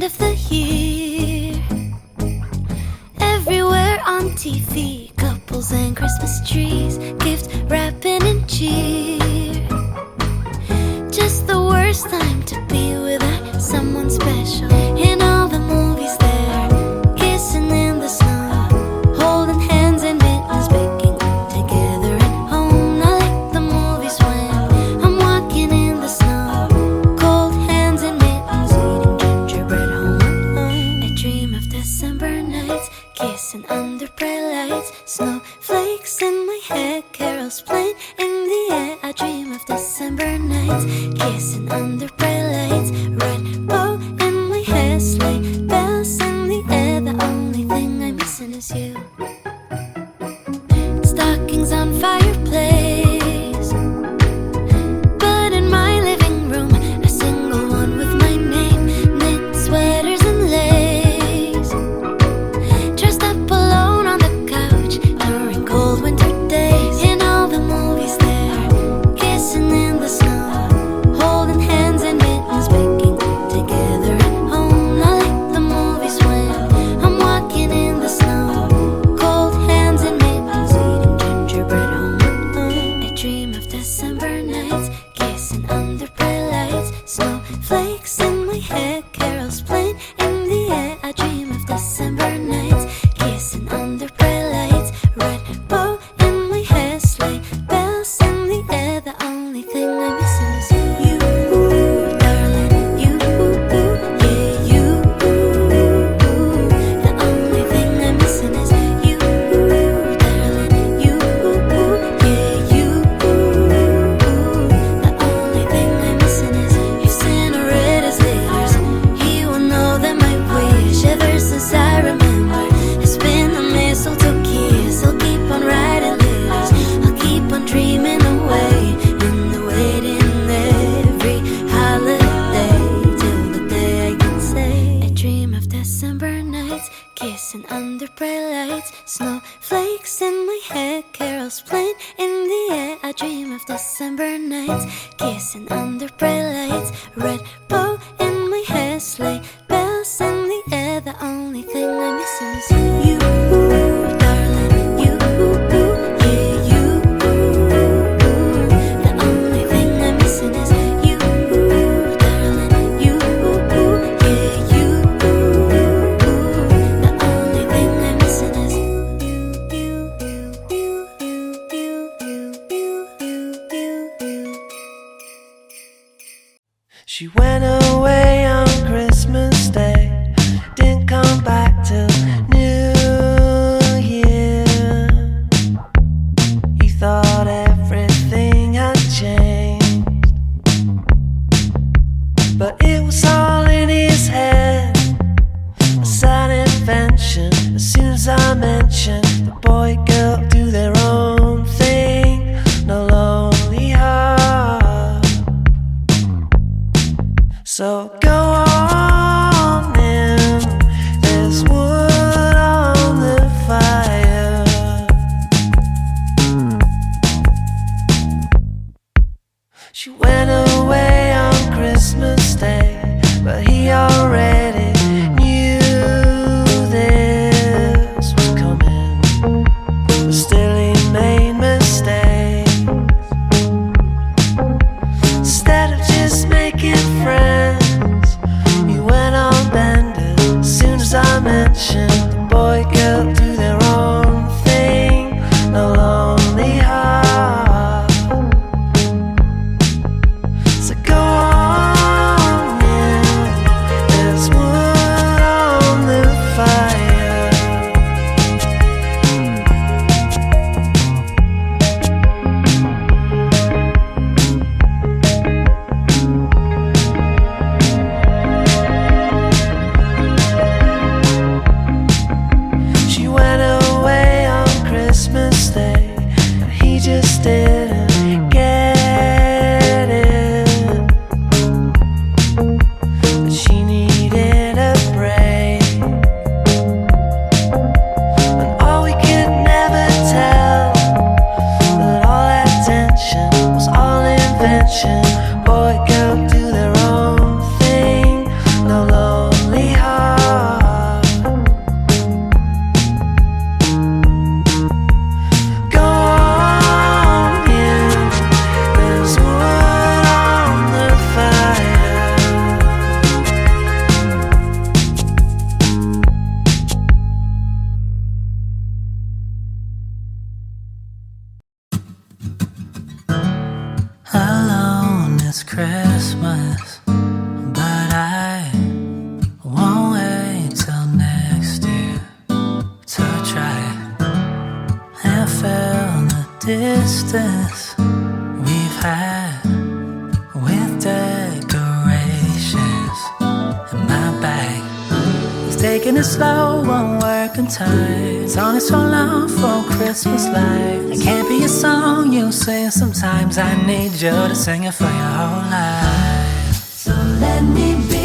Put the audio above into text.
end of the year. Everywhere on TV, couples and Christmas trees, gift wrapping and cheer. Just the worst time to be without someone special. In all the movies they're kissing in the snow, holding hands and mittens, baking together at home. I like the movies when I'm walking in the snow, cold hands and mittens, eating gingerbread home alone. I dream of December nights, kissing under bright lights, snowflakes in my hair, carols playing in the air. I dream of December nights, kissing under bright lights, red bow in my hair, sleigh bells in the air. The only thing I'm missing is you. Stockings on fireplace, but in my living room, a single one with my name, knit sweaters and lace. Dressed up alone on the couch during cold winter days. In all the movies they're kissing in the snow, holding hands and mittens, baking together at home. I like the movies when I'm walking in the snow, cold hands and mittens, eating gingerbread home alone. I dream of December nights, kissing under bright lights, snowflakes in my hair, carols playing in the air. I dream of December nights, kissing under bright lights, red bow in my hair, sleigh bells in the air. The only thing I'm missing is you, darling. You, yeah, you. The only thing I'm missing is you, darling. You, yeah, you. The only thing I'm missing is you. Santa read his letters, he will know that my wish ever since I remember has been the mistletoe kiss. I'll keep on writing letters, I'll keep on dreaming away in the waiting every holiday till the day I can say I dream of December nights, kissing under bright lights, snowflakes in my hair, carols playing in the air. I dream of December nights, kissing under bright lights, red bow in my hair, sleigh bells in the air. The only thing I'm missing is you, darling. You, yeah, you. The only thing I'm missing is you, darling. You, yeah, you. The only thing I'm missing is She went away on Christmas Day, didn't come back till New Year. He thought everything had changed, but it was all in his head, a sad invention. As soon as I mentioned the boy girl do their own thing, no lonely heart. So go on in, there's wood on the fire. She went away on Christmas Day, but he already knew this was coming, but still he made mistakes. Instead of just making friends, he went on benders. As soon as I mentioned the boy girl do their own thing, no lonely heart. So go on in, there's wood on the fire. She went away on Christmas Day, and he just didn't get it. But she needed a break, and all we could never tell, that all that tension was all invention. Boy, girl do their own thing, no lonely Christmas, but I won't wait till next year to try and fill the distance we've had with decorations in my bag. He's taking it slow, won't work on time. It's only so long for Christmas lights. It can't be a song you sing sometimes. I need you to sing it for your whole life. So let me be